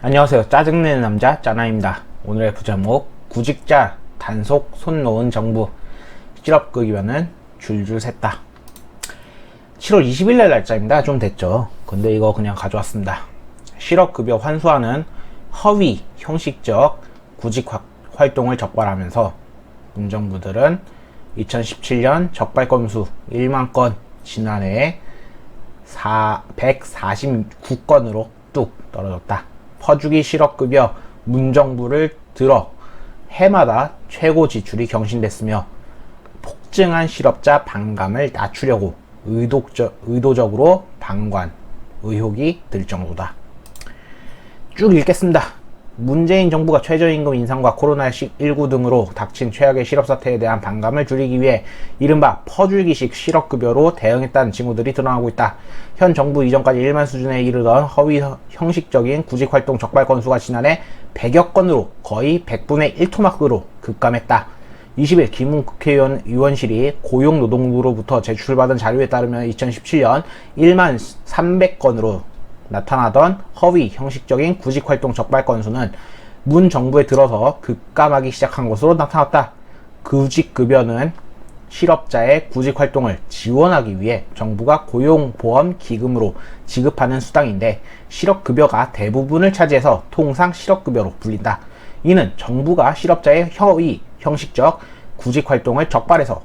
안녕하세요. 짜증내는 남자 짜나입니다. 오늘의 부제목 구직자 단속 손 놓은 정부 실업급여는 줄줄 샜다. 7월 20일날 날짜입니다. 좀 됐죠. 근데 이거 그냥 가져왔습니다. 실업급여 환수하는 허위 형식적 구직 활동을 적발하면서 문정부들은 2017년 적발 건수 1만 건 지난해에 149건으로 뚝 떨어졌다. 퍼주기 실업급여 문정부를 들어 해마다 최고 지출이 경신됐으며 폭증한 실업자 반감을 낮추려고 의도적으로 방관 의혹이 들 정도다. 쭉 읽겠습니다. 문재인 정부가 최저임금 인상과 코로나19 등으로 닥친 최악의 실업사태에 대한 반감을 줄이기 위해 이른바 퍼줄기식 실업급여로 대응했다는 징후들이 드러나고 있다. 현 정부 이전까지 1만 수준에 이르던 허위 형식적인 구직활동 적발 건수가 지난해 100여 건으로 거의 100분의 1토막으로 급감했다. 20일 김웅 국회의원실이 고용노동부로부터 제출받은 자료에 따르면 2017년 1만 300건으로 나타나던 허위 형식적인 구직활동 적발 건수는 문 정부에 들어서 급감하기 시작한 것으로 나타났다. 구직급여는 실업자의 구직활동을 지원하기 위해 정부가 고용보험기금으로 지급하는 수당인데 실업급여가 대부분을 차지해서 통상 실업급여로 불린다. 이는 정부가 실업자의 허위 형식적 구직활동을 적발해서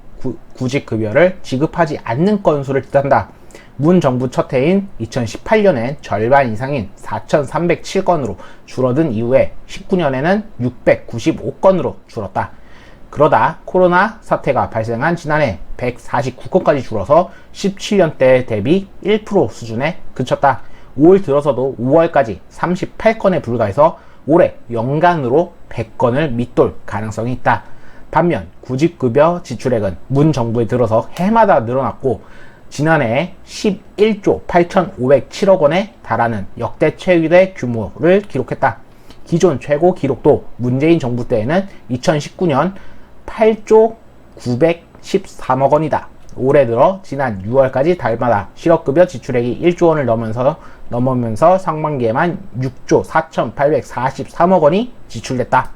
구직급여를 지급하지 않는 건수를 뜻한다. 문 정부 첫 해인 2018년엔 절반 이상인 4,307건으로 줄어든 이후에 19년에는 695건으로 줄었다. 그러다 코로나 사태가 발생한 지난해 149건까지 줄어서 17년 때 대비 1% 수준에 그쳤다. 5월 들어서도 5월까지 38건에 불과해서 올해 연간으로 100건을 밑돌 가능성이 있다. 반면 구직급여 지출액은 문 정부에 들어서 해마다 늘어났고 지난해 11조 8,507억 원에 달하는 역대 최대 규모를 기록했다. 기존 최고 기록도 문재인 정부 때에는 2019년 8조 913억 원이다. 올해 들어 지난 6월까지 달마다 실업급여 지출액이 1조 원을 넘으면서 상반기에만 6조 4,843억 원이 지출됐다.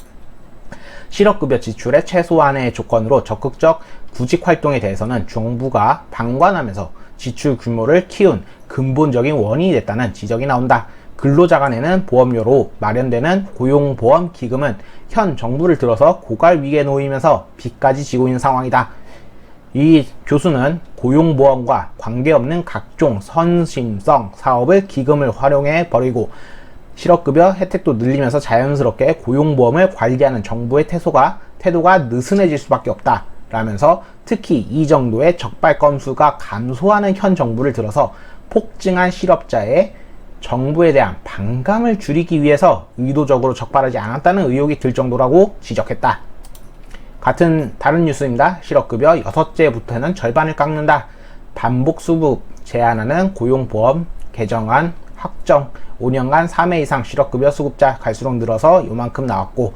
실업급여 지출의 최소한의 조건으로 적극적 구직활동에 대해서는 정부가 방관하면서 지출 규모를 키운 근본적인 원인이 됐다는 지적이 나온다. 근로자 간에는 보험료로 마련되는 고용보험기금은 현 정부를 들어서 고갈 위기에 놓이면서 빚까지 지고 있는 상황이다. 이 교수는 고용보험과 관계없는 각종 선심성 사업을 기금을 활용해 버리고 실업급여 혜택도 늘리면서 자연스럽게 고용보험을 관리하는 정부의 태도가 느슨해질 수밖에 없다. 라면서 특히 이 정도의 적발 건수가 감소하는 현 정부를 들어서 폭증한 실업자의 정부에 대한 반감을 줄이기 위해서 의도적으로 적발하지 않았다는 의혹이 들 정도라고 지적했다. 같은 다른 뉴스입니다. 실업급여 6제부터는 절반을 깎는다. 반복수급 제한하는 고용보험 개정안 확정 5년간 3회 이상 실업급여 수급자 갈수록 늘어서 요만큼 나왔고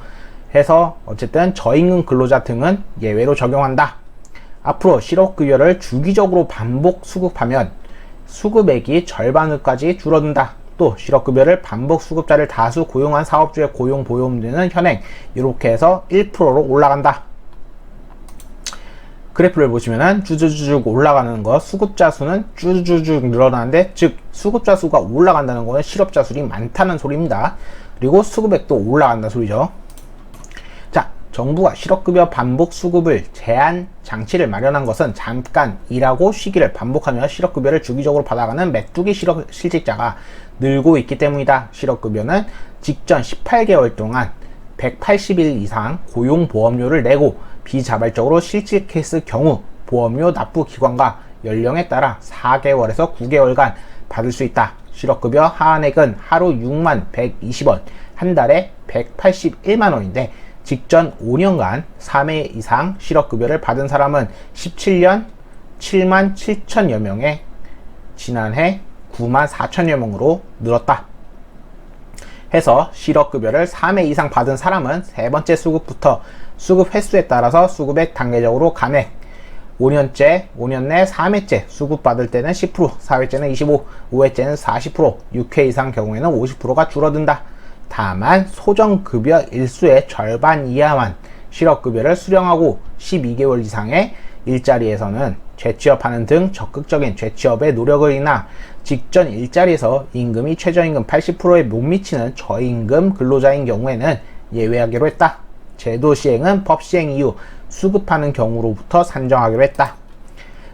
해서 어쨌든 저임금 근로자 등은 예외로 적용한다. 앞으로 실업급여를 주기적으로 반복 수급하면 수급액이 절반까지 줄어든다. 또 실업급여를 반복 수급자를 다수 고용한 사업주의 고용보험료는 현행 이렇게 해서 1%로 올라간다. 그래프를 보시면은 쭈쭈쭈 올라가는 거 수급자 수는 쭈쭈쭈 늘어나는데 즉 수급자 수가 올라간다는 거는 실업자 수이 많다는 소리입니다. 그리고 수급액도 올라간다 소리죠. 자, 정부가 실업급여 반복 수급을 제한 장치를 마련한 것은 잠깐 일하고 쉬기를 반복하며 실업급여를 주기적으로 받아가는 메뚜기 실직자가 늘고 있기 때문이다. 실업급여는 직전 18개월 동안 180일 이상 고용보험료를 내고 비자발적으로 실직했을 경우 보험료 납부 기관과 연령에 따라 4개월에서 9개월간 받을 수 있다. 실업급여 하한액은 하루 6만 120원, 한 달에 181만 원인데 직전 5년간 3회 이상 실업급여를 받은 사람은 17년 7만 7천여 명에 지난해 9만 4천여 명으로 늘었다. 해서 실업급여를 3회 이상 받은 사람은 세 번째 수급부터 수급 횟수에 따라서 수급액 단계적으로 감액 5년 내 3회째 수급받을 때는 10%, 4회째는 25%, 5회째는 40%, 6회 이상 경우에는 50%가 줄어든다. 다만 소정급여 일수의 절반 이하만 실업급여를 수령하고 12개월 이상의 일자리에서는 재취업하는 등 적극적인 재취업에 노력을 이나 직전 일자리에서 임금이 최저임금 80%에 못 미치는 저임금 근로자인 경우에는 예외하기로 했다. 제도 시행은 법 시행 이후 수급하는 경우로부터 산정하기로 했다.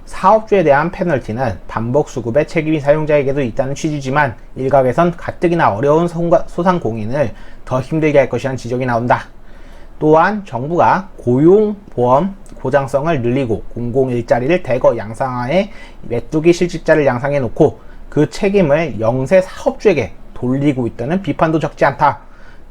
사업주에 대한 페널티는 반복 수급의 책임이 사용자에게도 있다는 취지지만 일각에선 가뜩이나 어려운 소상공인을 더 힘들게 할 것이라는 지적이 나온다. 또한 정부가 고용보험 보장성을 늘리고 공공일자리를 대거 양상하에 메뚜기 실직자를 양상해 놓고 그 책임을 영세 사업주에게 돌리고 있다는 비판도 적지 않다.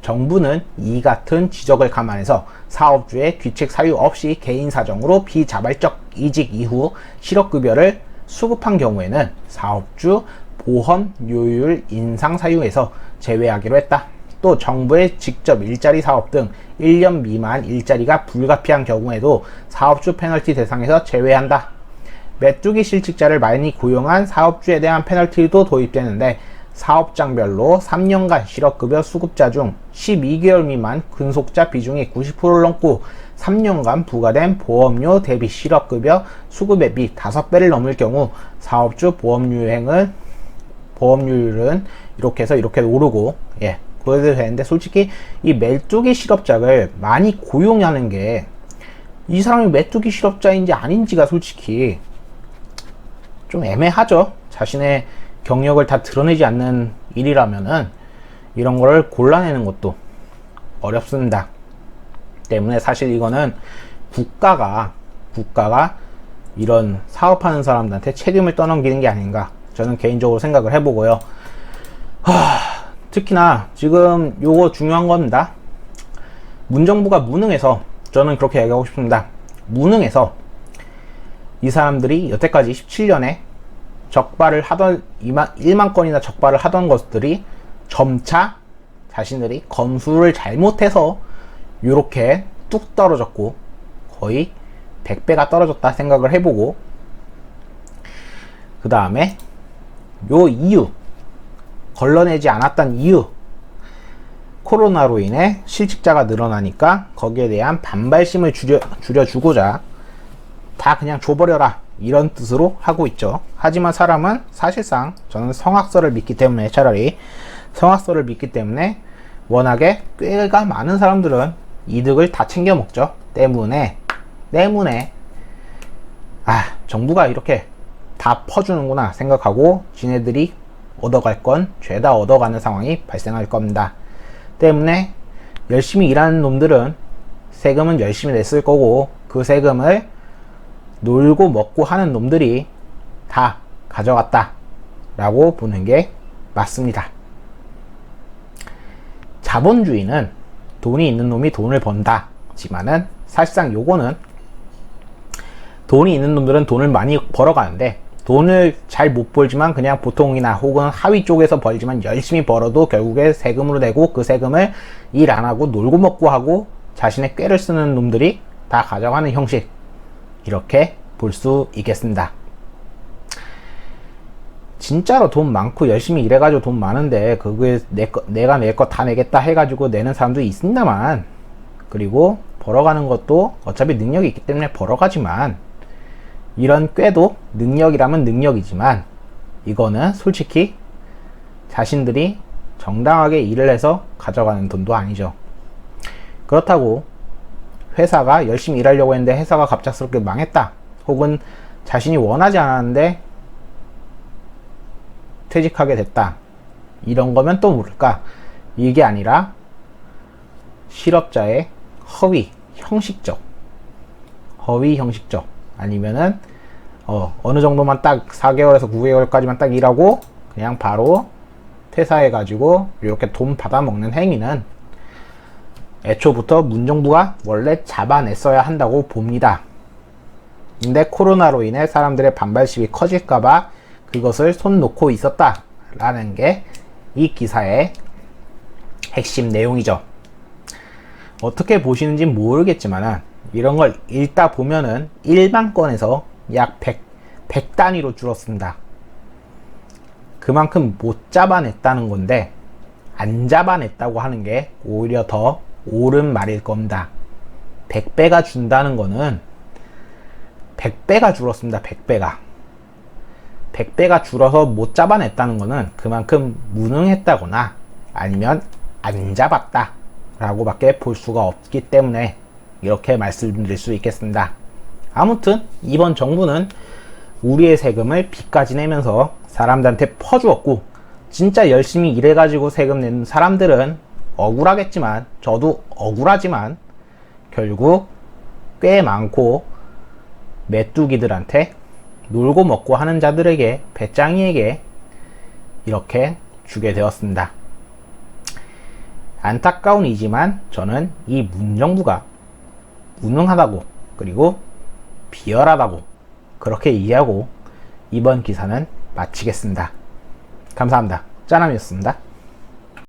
정부는 이 같은 지적을 감안해서 사업주의 귀책 사유 없이 개인 사정으로 비자발적 이직 이후 실업급여를 수급한 경우에는 사업주 보험료율 인상 사유에서 제외하기로 했다. 또 정부의 직접 일자리 사업 등 1년 미만 일자리가 불가피한 경우에도 사업주 페널티 대상에서 제외한다. 메뚜기 실직자를 많이 고용한 사업주에 대한 페널티도 도입되는데 사업장별로 3년간 실업급여 수급자 중 12개월 미만 근속자 비중이 90%를 넘고 3년간 부과된 보험료 대비 실업급여 수급액이 5배를 넘을 경우 사업주 보험료율은 이렇게 해서 이렇게 오르고 그래도 되는데 솔직히 이 메뚜기 실업자를 많이 고용하는 게 이 사람이 메뚜기 실업자인지 아닌지가 솔직히 좀 애매하죠. 자신의 경력을 다 드러내지 않는 일이라면은 이런 거를 골라내는 것도 어렵습니다. 때문에 사실 이거는 국가가 이런 사업하는 사람들한테 책임을 떠넘기는 게 아닌가 저는 개인적으로 생각을 해보고요. 특히나 지금 요거 중요한 겁니다. 문정부가 무능해서 저는 그렇게 얘기하고 싶습니다. 무능해서 이 사람들이 여태까지 17년에 적발을 하던 1만 건이나 적발을 하던 것들이 점차 자신들이 검수를 잘못해서 요렇게 뚝 떨어졌고 거의 100배가 떨어졌다 생각을 해보고 그 다음에 요 이유 걸러내지 않았던 이유 코로나로 인해 실직자가 늘어나니까 거기에 대한 반발심을 줄여주고자 다 그냥 줘버려라 이런 뜻으로 하고 있죠. 하지만 사람은 사실상 저는 성악설을 믿기 때문에 차라리 성악설을 믿기 때문에 워낙에 꽤가 많은 사람들은 이득을 다 챙겨 먹죠. 때문에 정부가 이렇게 다 퍼주는구나 생각하고 지네들이 얻어갈 건 죄다 얻어가는 상황이 발생할 겁니다. 때문에 열심히 일하는 놈들은 세금은 열심히 냈을 거고 그 세금을 놀고 먹고 하는 놈들이 다 가져갔다 라고 보는 게 맞습니다. 자본주의는 돈이 있는 놈이 돈을 번다 지만은 사실상 요거는 돈이 있는 놈들은 돈을 많이 벌어가는데 돈을 잘 못 벌지만 그냥 보통이나 혹은 하위 쪽에서 벌지만 열심히 벌어도 결국에 세금으로 내고 그 세금을 일 안 하고 놀고 먹고 하고 자신의 꾀를 쓰는 놈들이 다 가져가는 형식 이렇게 볼 수 있겠습니다. 진짜로 돈 많고 열심히 일해가지고 돈 많은데 그게 내가 낼 거 다 내겠다 해가지고 내는 사람도 있습니다만 그리고 벌어가는 것도 어차피 능력이 있기 때문에 벌어가지만 이런 꾀도 능력이라면 능력이지만 이거는 솔직히 자신들이 정당하게 일을 해서 가져가는 돈도 아니죠. 그렇다고 회사가 열심히 일하려고 했는데 회사가 갑작스럽게 망했다 혹은 자신이 원하지 않았는데 퇴직하게 됐다 이런 거면 또 모를까 이게 아니라 실업자의 허위 형식적 아니면은 어느 정도만 딱 4개월에서 9개월까지만 딱 일하고 그냥 바로 퇴사해 가지고 이렇게 돈 받아 먹는 행위는 애초부터 문정부가 원래 잡아냈어야 한다고 봅니다. 근데 코로나로 인해 사람들의 반발심이 커질까봐 그것을 손 놓고 있었다 라는 게 이 기사의 핵심 내용이죠. 어떻게 보시는지 모르겠지만 이런 걸 읽다 보면은 일반 건에서 약 100 단위로 줄었습니다. 그만큼 못 잡아냈다는 건데 안 잡아냈다고 하는 게 오히려 더 옳은 말일 겁니다. 100배가 준다는 거는 100배가 줄었습니다. 100배가. 100배가 줄어서 못 잡아냈다는 거는 그만큼 무능했다거나 아니면 안 잡았다 라고 밖에 볼 수가 없기 때문에 이렇게 말씀드릴 수 있겠습니다. 아무튼 이번 정부는 우리의 세금을 빚까지 내면서 사람들한테 퍼주었고, 진짜 열심히 일해가지고 세금 내는 사람들은 억울하겠지만, 저도 억울하지만 결국 꽤 많고 메뚜기들한테 놀고 먹고 하는 자들에게, 배짱이에게 이렇게 주게 되었습니다. 안타까운 이지만 저는 이 문정부가 무능하다고, 그리고 비열하다고 그렇게 이해하고 이번 기사는 마치겠습니다. 감사합니다. 짜남이었습니다.